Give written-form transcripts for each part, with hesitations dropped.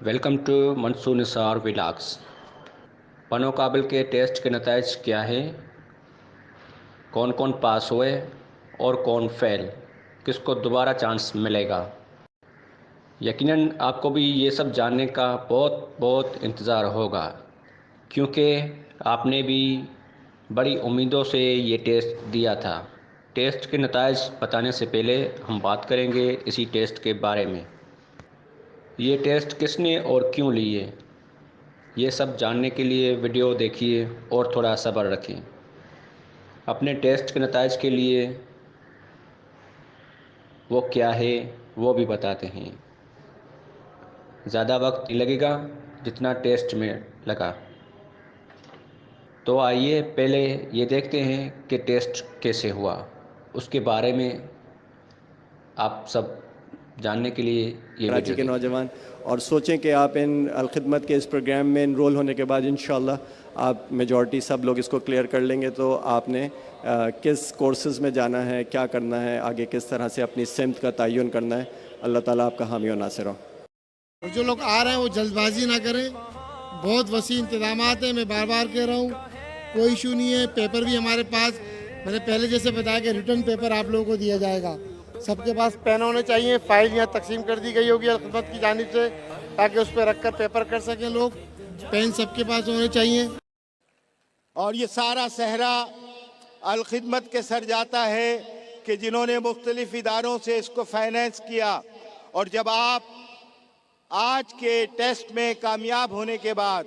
Welcome to Mansoor Nisar vlogs. पनो-काबिल के test के नताइज क्या हैं, कौन कौन पास हुए और कौन फेल, किसको दोबारा चांस मिलेगा। यकीनन आपको भी ये सब जानने का बहुत बहुत इंतज़ार होगा, क्योंकि आपने भी बड़ी उम्मीदों से ये टेस्ट दिया था। टेस्ट के नताइज बताने से पहले हम बात करेंगे इसी टेस्ट के बारे में। ये टेस्ट किसने और क्यों लिए, ये सब जानने के लिए वीडियो देखिए और थोड़ा सब्र रखें। अपने टेस्ट के नताइज के लिए वो क्या है वो भी बताते हैं। ज़्यादा वक्त नहीं लगेगा जितना टेस्ट में लगा। तो आइए पहले ये देखते हैं कि टेस्ट कैसे हुआ, उसके बारे में आप सब जानने के लिए ये कराची वीडियो के देखिए। नौजवान और सोचें कि आप इन अलखिदमत के इस प्रोग्राम में इनरोल होने के बाद इंशाल्लाह आप मेजॉरिटी सब लोग इसको क्लियर कर लेंगे। तो आपने किस कोर्सेज में जाना है, क्या करना है, आगे किस तरह से अपनी सिमत का तयन करना है। अल्लाह ताला आपका हामी और नासिर हो। और जो लोग आ रहे हैं वो जल्दबाजी ना करें, बहुत वसी इंतजाम हैं। मैं बार बार कह रहा हूँ, कोई इशू नहीं है। पेपर भी हमारे पास, मैंने पहले जैसे बताया कि रिटर्न पेपर आप लोगों को दिया जाएगा। सबके पास पेन होने चाहिए। फाइल यहाँ तकसीम कर दी गई होगी अलखदमत की जानिब से, ताकि उस पर रख कर पेपर कर सकें लोग। पेन सबके पास होने चाहिए। और ये सारा सहरा अलखिदमत के सर जाता है कि जिन्होंने मुख्तलिफ इदारों से इसको फाइनेंस किया। और जब आप आज के टेस्ट में कामयाब होने के बाद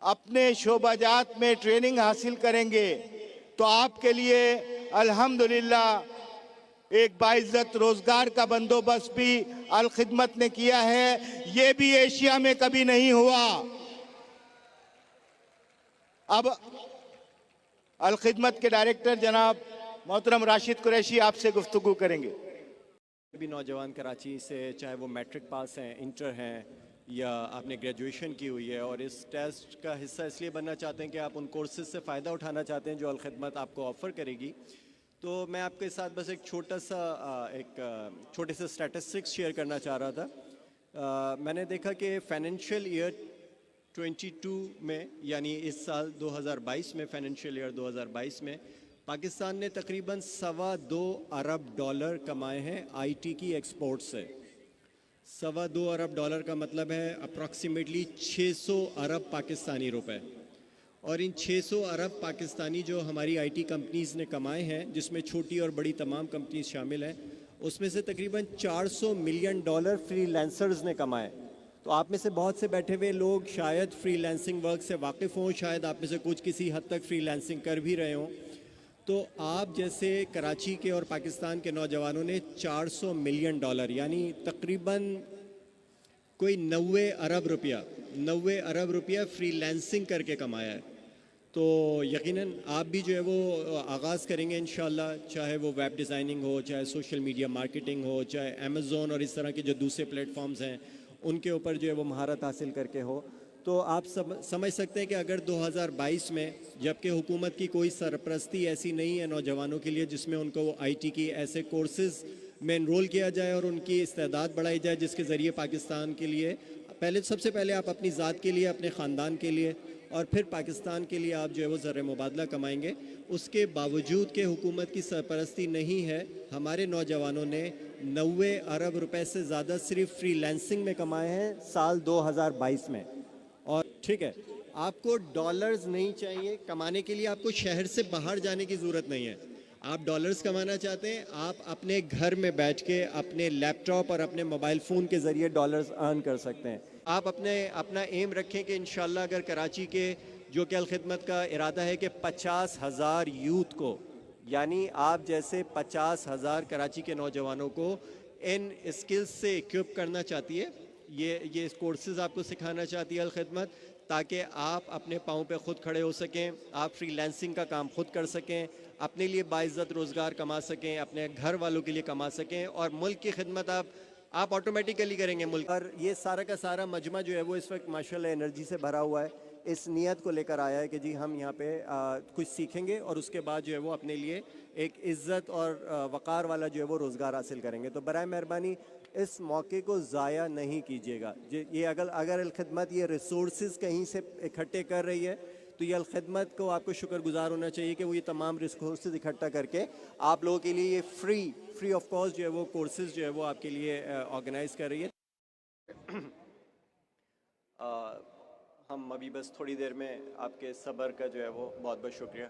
अपने शोबाजात में ट्रेनिंग हासिल करेंगे तो आपके लिए अल्हम्दुलिल्लाह एक बाइज्जत रोजगार का बंदोबस्त भी अलखिदमत ने किया है। ये भी एशिया में कभी नहीं हुआ। अब अलखिदमत के डायरेक्टर जनाब मोहतरम राशिद कुरैशी आपसे गुफ्तगू करेंगे। भी नौजवान कराची से, चाहे वो मैट्रिक पास हैं, इंटर हैं या आपने ग्रेजुएशन की हुई है और इस टेस्ट का हिस्सा इसलिए बनना चाहते हैं कि आप उन कोर्सेज से फ़ायदा उठाना चाहते हैं जो अलखिदमत आपको ऑफ़र करेगी। तो मैं आपके साथ बस एक छोटे से स्टैटिस्टिक्स शेयर करना चाह रहा था। मैंने देखा कि फाइनेंशियल ईयर 22 में, यानी इस साल 2022 में, फाइनेंशियल ईयर 2022 में पाकिस्तान ने तकरीबन $2.25 अरब कमाए हैं आईटी की एक्सपोर्ट से। $2.25 अरब का मतलब है अप्रॉक्सीमेटली 600 अरब पाकिस्तानी रुपए। और इन 600 अरब पाकिस्तानी जो हमारी आईटी कंपनीज़ ने कमाए हैं, जिसमें छोटी और बड़ी तमाम कंपनीज शामिल हैं, उसमें से तकरीबन $400 मिलियन फ्रीलांसर्स ने कमाए। तो आप में से बहुत से बैठे हुए लोग शायद फ्रीलांसिंग वर्क से वाकिफ़ हों, शायद आप में से कुछ किसी हद तक फ्रीलांसिंग कर भी रहे हों। तो आप जैसे कराची के और पाकिस्तान के नौजवानों ने $400 मिलियन यानी तकरीबन कोई 90 अरब रुपया फ्रीलांसिंग करके कमाया है। तो यकीनन आप भी जो है वो आगाज़ करेंगे इंशाल्लाह, चाहे वो वेब डिज़ाइनिंग हो, चाहे सोशल मीडिया मार्केटिंग हो, चाहे अमेज़ोन और इस तरह के जो दूसरे प्लेटफॉर्म्स हैं उनके ऊपर जो है वो महारत हासिल करके हो। तो आप समझ सकते हैं कि अगर 2022 में, जबकि हुकूमत की कोई सरपरस्ती ऐसी नहीं है नौजवानों के लिए जिसमें उनको वो आईटी की ऐसे कोर्सेज़ में इनरोल किया जाए और उनकी इस्तेदाद बढ़ाई जाए, जिसके ज़रिए पाकिस्तान के लिए सबसे पहले आप अपनी ज़ात के लिए, अपने ख़ानदान के लिए और फिर पाकिस्तान के लिए आप जो है वो ज़र मुबादला कमाएंगे। उसके बावजूद कि हुकूमत की सरपरस्ती नहीं है, हमारे नौजवानों ने 90 अरब रुपए से ज़्यादा सिर्फ फ्रीलांसिंग में कमाए हैं साल 2022 में। और ठीक है, आपको डॉलर्स नहीं चाहिए कमाने के लिए, आपको शहर से बाहर जाने की ज़रूरत नहीं है। आप डॉलर्स कमाना चाहते हैं, आप अपने घर में बैठ के अपने लैपटॉप और अपने मोबाइल फ़ोन के ज़रिए डॉलर्स अर्न कर सकते हैं। आप अपना एम रखें कि इंशाल्लाह अगर कराची के, जो कि अलखिदमत का इरादा है कि 50,000 यूथ को, यानी आप जैसे 50,000 कराची के नौजवानों को इन स्किल्स से इक्विप करना चाहती है। ये कोर्सेज़ आपको सिखाना चाहती है अलखिदमत, ताकि आप अपने पाँव पे ख़ुद खड़े हो सकें, आप फ्रीलांसिंग का काम खुद कर सकें, अपने लिए बाइज़्ज़त रोज़गार कमा सकें, अपने घर वालों के लिए कमा सकें और मुल्क की खिदमत आप ऑटोमेटिकली करेंगे मुल्क। और ये सारा का सारा मजमा जो है वो इस वक्त माशाल्लाह एनर्जी से भरा हुआ है, इस नीयत को लेकर आया है कि जी हम यहाँ पे कुछ सीखेंगे और उसके बाद जो है वो अपने लिए एक इज़्ज़त और वक़ार वाला जो है वो रोज़गार हासिल करेंगे। तो बराए मेहरबानी इस मौके को ज़ाया नहीं कीजिएगा। ये अगर अगर अलखिदमत ये रिसोर्सेज कहीं से इकट्ठे कर रही है तो ये अलखिदमत को आपको शुक्रगुजार होना चाहिए कि वो ये तमाम रिसोर्सेज इकट्ठा करके आप लोगों के लिए ये फ्री ऑफ कॉस्ट जो है वो कोर्सेज जो है वो आपके लिए ऑर्गेनाइज कर रही है। हम अभी बस थोड़ी देर में आपके सब्र का जो है वो बहुत बहुत शुक्रिया,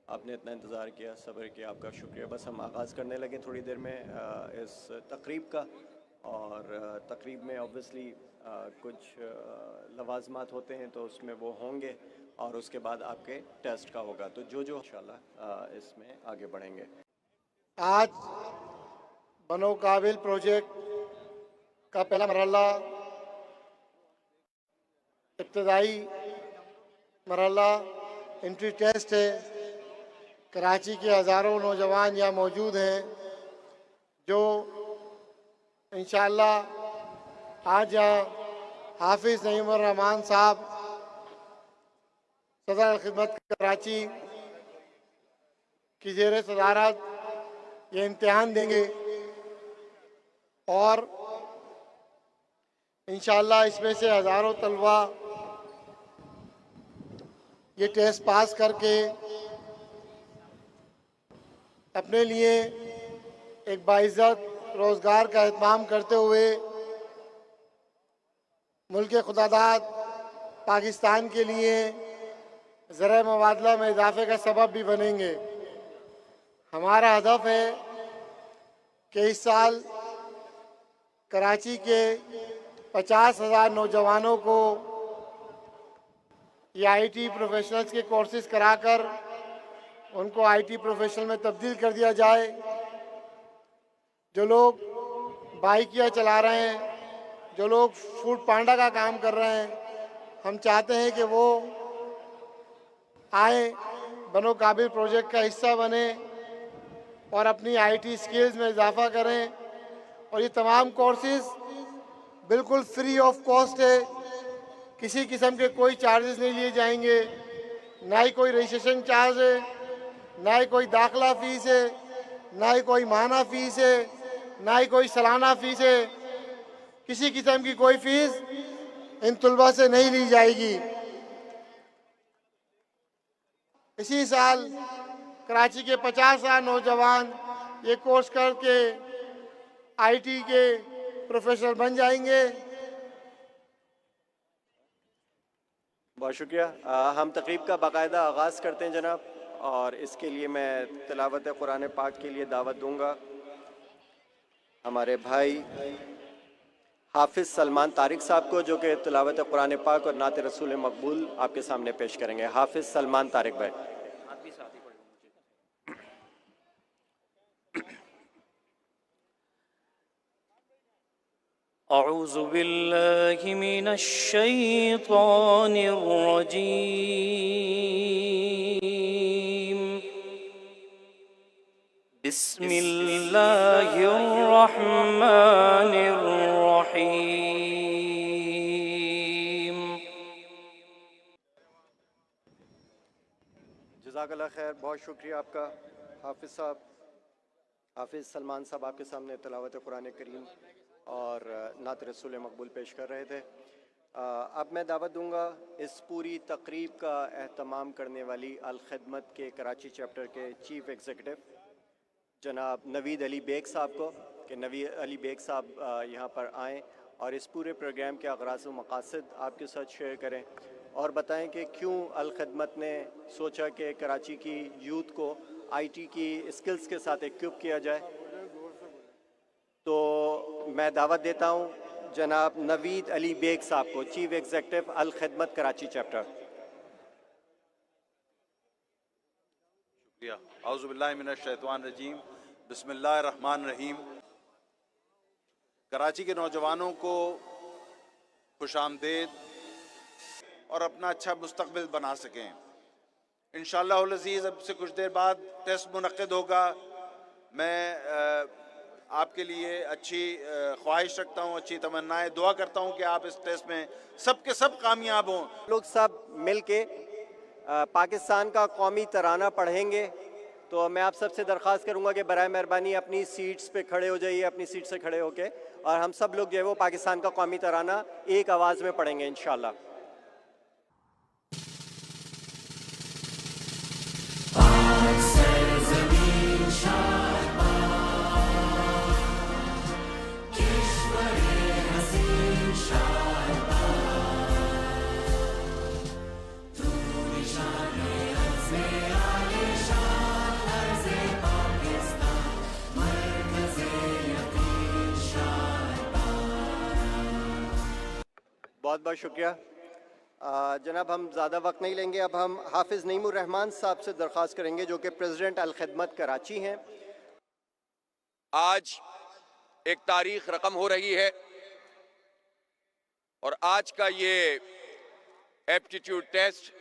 आपने इतना इंतज़ार किया, सब्र किया, आपका शुक्रिया। बस हम आगाज़ करने लगे थोड़ी देर में इस तकरीब का, और तकरीब में ऑब्वियसली कुछ लवाजमात होते हैं तो उसमें वो होंगे, और उसके बाद आपके टेस्ट का होगा। तो जो इंशाल्लाह इसमें आगे बढ़ेंगे। आज बनो काबिल प्रोजेक्ट का पहला मरहला, इब्तदाई मरहला एंट्री टेस्ट है। कराची के हज़ारों नौजवान यहाँ मौजूद हैं जो इंशाअल्लाह आज यहाँ हाफिज़ नईमुर रहमान साहब सदर खिदमत कराची की ज़ेर सदारत ये इम्तिहान देंगे, और इंशाअल्लाह इसमें से हज़ारों तलबा ये टेस्ट पास करके अपने लिए एक बाइज़्ज़त रोज़गार का इत्माम करते हुए मुल्क खुदादाद पाकिस्तान के लिए ज़रा मुबादला में इजाफे का सबब भी बनेंगे। हमारा हदफ है कि इस साल कराची के 50,000 नौजवानों को ये आईटी प्रोफेशनल्स के कोर्सेज कराकर उनको आईटी प्रोफेशनल में तब्दील कर दिया जाए। जो लोग बाइकियाँ चला रहे हैं, जो लोग फूड पांडा का काम कर रहे हैं, हम चाहते हैं कि वो आए, बनो काबिल प्रोजेक्ट का हिस्सा बने और अपनी आईटी स्किल्स में इजाफा करें। और ये तमाम कोर्सेज बिल्कुल फ्री ऑफ कॉस्ट है, किसी किस्म के कोई चार्जेस नहीं लिए जाएंगे, ना ही कोई रजिस्ट्रेशन चार्ज है, ना ही कोई दाखिला फ़ीस है, ना ही कोई माहाना फ़ीस है, ना ही कोई सालाना फ़ीस है। किसी किस्म की कोई फ़ीस इन तलबा से नहीं ली जाएगी। इसी साल कराची के 50,000 नौजवान ये कोर्स करके आईटी के प्रोफेशनल बन जाएंगे। बहुत शुक्रिया। हम तकरीब का बाकायदा आगाज़ करते हैं जनाब, और इसके लिए मैं तिलावत कुरान पाक के लिए दावत दूंगा हमारे भाई हाफिज़ सलमान तारिक साहब को, जो कि तिलावत कुरान पाक और नात रसूल मकबूल आपके सामने पेश करेंगे। हाफिज़ सलमान तारिक भाई। अऊज़ु बिल्लाहि मिनश शैतानिर रजीम। बिस्मिल्लाहिर रहमानिर रहीम। जज़ाकल्लाह खैर, बहुत शुक्रिया आपका हाफिज़ साहब। हाफिज़ सलमान साहब आपके सामने तिलावत कुरान करीम और नात रसूल मकबूल पेश कर रहे थे। अब मैं दावत दूंगा इस पूरी तकरीब का एहतमाम करने वाली अल खिदमत के कराची चैप्टर के चीफ़ एग्ज़ीक्यूटिव जनाब नवीद अली बेग साहब को, कि नवीद अली बेग साहब यहाँ पर आएँ और इस पूरे प्रोग्राम के अगराज़ व मक़ासद आपके साथ शेयर करें, और बताएं कि क्यों अल खिदमत ने सोचा कि कराची की यूथ को आईटी की स्किल्स के साथ इक्विप किया जाए। तो मैं दावत देता हूँ जनाब नवीद अली बेग साहब को, चीफ एग्जीक्यूटिव अल खिदमत कराची चैप्टर। शुक्रिया। औज़ु बिल्लाहि मिनश शैतानिर रजीम, बिस्मिल्लाहिर रहमानिर रहीम। कराची के नौजवानों को खुशामदीद और अपना अच्छा मुस्तकबिल बना सकें। इंशाअल्लाह अज़ीज़ अब से कुछ देर बाद टेस्ट मुनक़्क़िद होगा। मैं आपके लिए अच्छी ख्वाहिश रखता हूँ, अच्छी तमन्नाएं, दुआ करता हूँ कि आप इस टेस्ट में सब के सब कामयाब हों। लोग सब मिल के पाकिस्तान का कौमी तराना पढ़ेंगे तो मैं आप सबसे दरख्वास्त करूंगा कि बराए मेहरबानी अपनी सीट्स पे खड़े हो जाइए, अपनी सीट से खड़े होके, और हम सब लोग जो है वो पाकिस्तान का कौमी तराना एक आवाज़ में पढ़ेंगे इंशाल्लाह। बहुत बहुत शुक्रिया जनाब। हम ज़्यादा वक्त नहीं लेंगे। अब हम हाफिज़ नईमुर रहमान साहब से दरख्वास्त करेंगे जो कि प्रेसिडेंट अल खिदमत कराची हैं। आज एक तारीख रकम हो रही है और आज का ये एप्टीट्यूड टेस्ट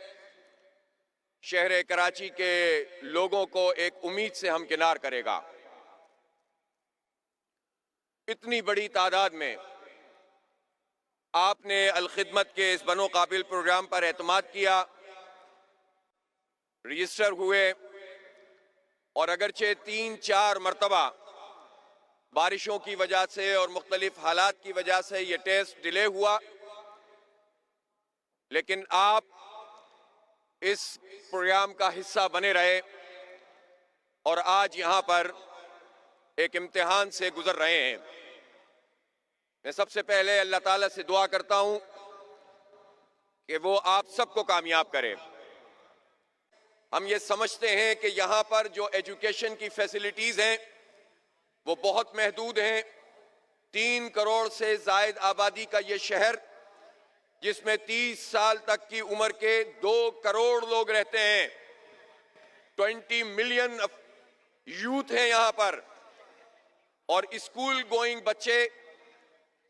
शहर कराची के लोगों को एक उम्मीद से हमकिनार करेगा। इतनी बड़ी तादाद में आपने अल खिदमत के इस बनो काबिल प्रोग्राम पर एतमाद किया, रजिस्टर हुए, और अगरचे 3-4 मरतबा बारिशों की वजह से और मुख्तलिफ हालात की वजह से ये टेस्ट डिले हुआ, लेकिन आप इस प्रोग्राम का हिस्सा बने रहे और आज यहाँ पर एक इम्तिहान से गुजर रहे हैं। मैं सबसे पहले अल्लाह ताला से दुआ करता हूं कि वो आप सबको कामयाब करे। हम ये समझते हैं कि यहाँ पर जो एजुकेशन की फैसिलिटीज हैं वो बहुत महदूद हैं। 3 करोड़ से जायद आबादी का ये शहर, जिसमें 30 साल तक की उम्र के 2 करोड़ लोग रहते हैं, 20 मिलियन यूथ हैं यहाँ पर, और स्कूल गोइंग बच्चे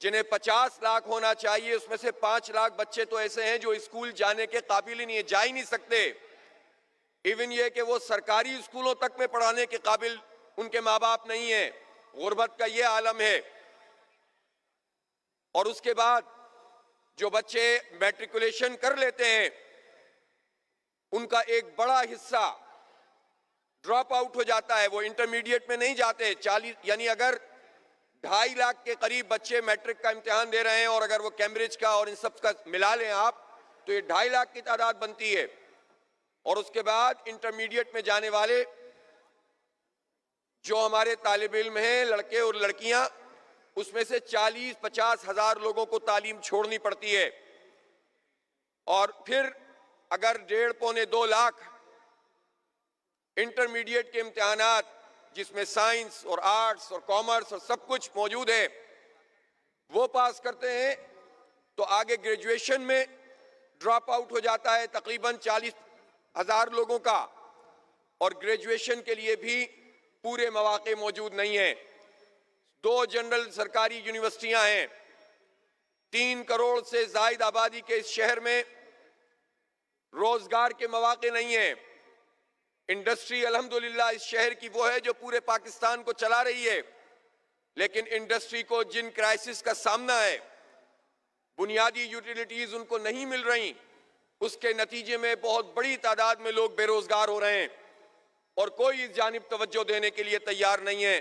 जिन्हें 50 लाख होना चाहिए, उसमें से 5 लाख बच्चे तो ऐसे हैं जो स्कूल जाने के काबिल ही नहीं है, जा ही नहीं सकते। इवन ये कि वो सरकारी स्कूलों तक में पढ़ाने के काबिल उनके माँ बाप नहीं है। गुर्बत का ये आलम है। और उसके बाद जो बच्चे मैट्रिकुलेशन कर लेते हैं उनका एक बड़ा हिस्सा ड्रॉप आउट हो जाता है, वो इंटरमीडिएट में नहीं जाते। 40 यानी अगर 2.5 लाख के करीब बच्चे मैट्रिक का इम्तिहान दे रहे हैं और अगर वो कैम्ब्रिज का और इन सब का मिला लें आप, तो ये 2.5 लाख की तादाद बनती है। और उसके बाद इंटरमीडिएट में जाने वाले जो हमारे तालिब इल्म हैं, लड़के और लड़कियां, उसमें से 40-50 हजार लोगों को तालीम छोड़नी पड़ती है। और फिर अगर 1.5-2 लाख इंटरमीडिएट के इम्तिहानात जिसमें साइंस और आर्ट्स और कॉमर्स और सब कुछ मौजूद है वो पास करते हैं, तो आगे ग्रेजुएशन में ड्रॉप आउट हो जाता है तकरीबन 40,000 लोगों का, और ग्रेजुएशन के लिए भी पूरे मौके मौजूद नहीं हैं। 2 जनरल सरकारी यूनिवर्सिटियां हैं। 3 करोड़ से ज्यादा आबादी के इस शहर में रोजगार के मौके नहीं हैं। इंडस्ट्री अल्हम्दुलिल्लाह इस शहर की वो है जो पूरे पाकिस्तान को चला रही है, लेकिन इंडस्ट्री को जिन क्राइसिस का सामना है, बुनियादी यूटिलिटीज उनको नहीं मिल रही, उसके नतीजे में बहुत बड़ी तादाद में लोग बेरोजगार हो रहे हैं और कोई इस जानिब तवज्जो देने के लिए तैयार नहीं है।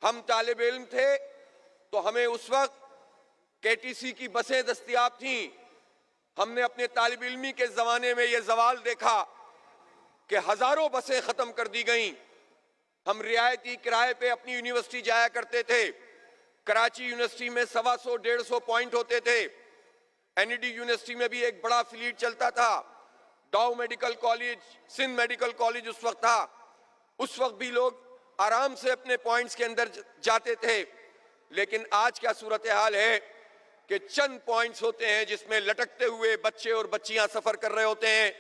हम तालिब इल्म थे तो हमें उस वक्त केटीसी की बसें दस्तयाब थीं। हमने अपने तालिब इल्मी के जमाने में यह सवाल देखा कि हजारों बसें खत्म कर दी गईं। हम रियायती किराए पे अपनी यूनिवर्सिटी जाया करते थे। कराची यूनिवर्सिटी में 125-150 पॉइंट होते थे। एनईडी यूनिवर्सिटी में भी एक बड़ा फ्लीट चलता था। Dow Medical College, Sindh Medical College उस वक्त था। उस वक्त भी लोग आराम से अपने पॉइंट्स के अंदर जाते थे। लेकिन आज क्या सूरत हाल है कि चंद पॉइंट्स होते हैं जिसमें लटकते हुए बच्चे और बच्चियां सफर कर रहे होते हैं।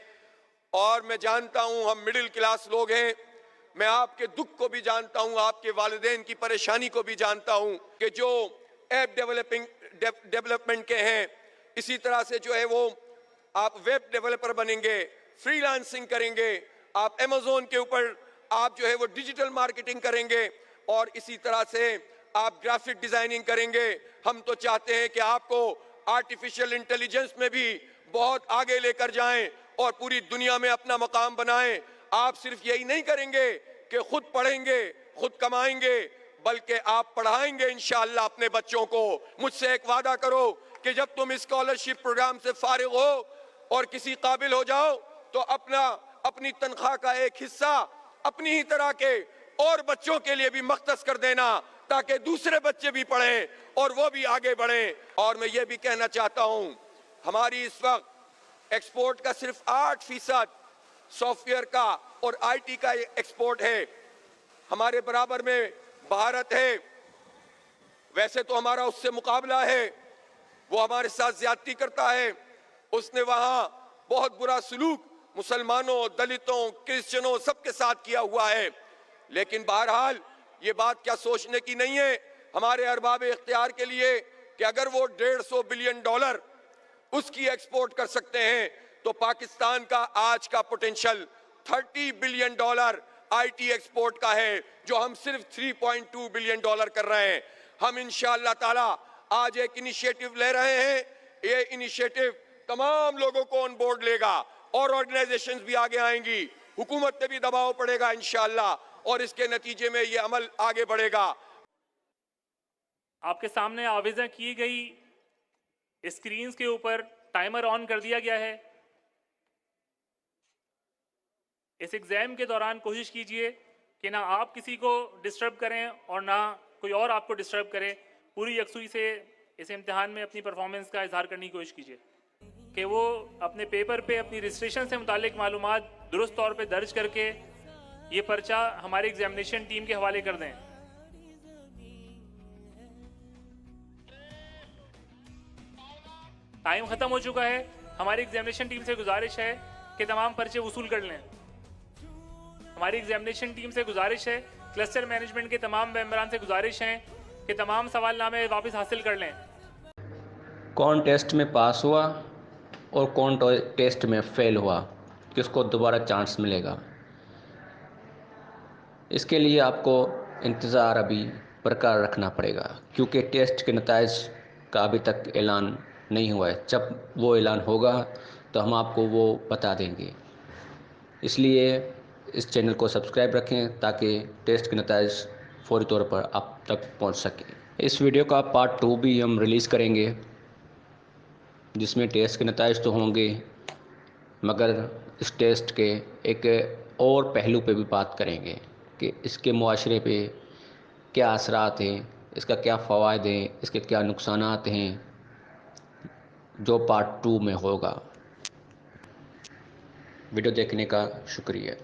और मैं जानता हूं, हम मिडिल क्लास लोग हैं, मैं आपके दुख को भी जानता हूं, आपके वालिदैन की परेशानी को भी जानता हूं कि जो ऐप डेवलपमेंट के हैं, इसी तरह से जो है वो आप वेब डेवलपर बनेंगे, फ्रीलांसिंग करेंगे, आप अमेज़न के ऊपर आप जो है वो डिजिटल मार्केटिंग करेंगे और इसी तरह से आप ग्राफिक डिजाइनिंग करेंगे। हम तो चाहते हैं कि आपको आर्टिफिशियल इंटेलिजेंस में भी बहुत आगे लेकर जाएं और पूरी दुनिया में अपना मकाम बनाएं। आप सिर्फ यही नहीं करेंगे कि खुद पढ़ेंगे, खुद कमाएंगे, बल्कि आप पढ़ाएंगे इंशाअल्लाह अपने बच्चों को। मुझसे एक वादा करो कि जब तुम स्कॉलरशिप प्रोग्राम से फारिग हो और किसी काबिल हो जाओ तो अपनी तनख्वाह का एक हिस्सा अपनी ही तरह के और बच्चों के लिए भी मख्तस कर देना, ताकि दूसरे बच्चे भी पढ़ें और वो भी आगे बढ़ें। और मैं ये भी कहना चाहता हूं, हमारी इस वक्त एक्सपोर्ट का सिर्फ 8% सॉफ्टवेयर का और आईटी का एक्सपोर्ट है। हमारे बराबर में भारत है, वैसे तो हमारा उससे मुकाबला है, वो हमारे साथ ज्यादती करता है। उसने वहां बहुत बुरा सलूक मुसलमानों, दलितों, क्रिश्चियनों सबके साथ किया हुआ है। लेकिन बहरहाल ये बात क्या सोचने की नहीं है हमारे अरबाब इख्तियार के लिए कि अगर वो $150 बिलियन उसकी एक्सपोर्ट कर सकते हैं तो पाकिस्तान का आज का पोटेंशियल $30 बिलियन आईटी एक्सपोर्ट का है, जो हम सिर्फ $3.2 बिलियन कर रहे हैं। हम इंशाअल्लाह ताला आज एक इनिशिएटिव ले रहे हैं, ये इनिशिएटिव तमाम लोगों को ऑन बोर्ड लेगा और ऑर्गेनाइजेशंस भी आगे आएंगी, हुकूमत पे भी दबाव पड़ेगा इंशाअल्लाह, और इसके नतीजे में ये अमल आगे बढ़ेगा। आपके सामने आवेज़ा की गई स्क्रीन्स के ऊपर टाइमर ऑन कर दिया गया है। इस एग्जाम के दौरान कोशिश कीजिए कि ना आप किसी को डिस्टर्ब करें और ना कोई और आपको डिस्टर्ब करे। पूरी यकसुई से इस इम्तिहान में अपनी परफॉर्मेंस का इजहार करने की कोशिश कीजिए कि वो अपने पेपर पे अपनी रजिस्ट्रेशन से मुतालिक मालूमात दुरुस्त तौर पे दर्ज करके ये पर्चा हमारे एग्जामिनेशन टीम के हवाले कर दें। टाइम ख़त्म हो चुका है। हमारी एग्जामिनेशन टीम से गुजारिश है कि तमाम पर्चे वसूल कर लें। हमारी एग्जामिनेशन टीम से गुजारिश है, क्लस्टर मैनेजमेंट के तमाम मेंबरान से गुजारिश है कि तमाम सवालनामे वापस हासिल कर लें। कौन टेस्ट में पास हुआ और कौन टेस्ट में फेल हुआ, किसको दोबारा चांस मिलेगा, इसके लिए आपको इंतज़ार अभी बरकरार रखना पड़ेगा, क्योंकि टेस्ट के नताइज का अभी तक ऐलान नहीं हुआ है। जब वो ऐलान होगा तो हम आपको वो बता देंगे। इसलिए इस चैनल को सब्सक्राइब रखें ताकि टेस्ट के नताइज फौरी तौर पर आप तक पहुंच सके। इस वीडियो का पार्ट 2 भी हम रिलीज़ करेंगे, जिसमें टेस्ट के नताइज तो होंगे, मगर इस टेस्ट के एक और पहलू पे भी बात करेंगे कि इसके मुआशरे पे क्या असरात हैं, इसका क्या फ़वाइद हैं, इसके क्या नुकसानात हैं, जो पार्ट 2 में होगा। वीडियो देखने का शुक्रिया।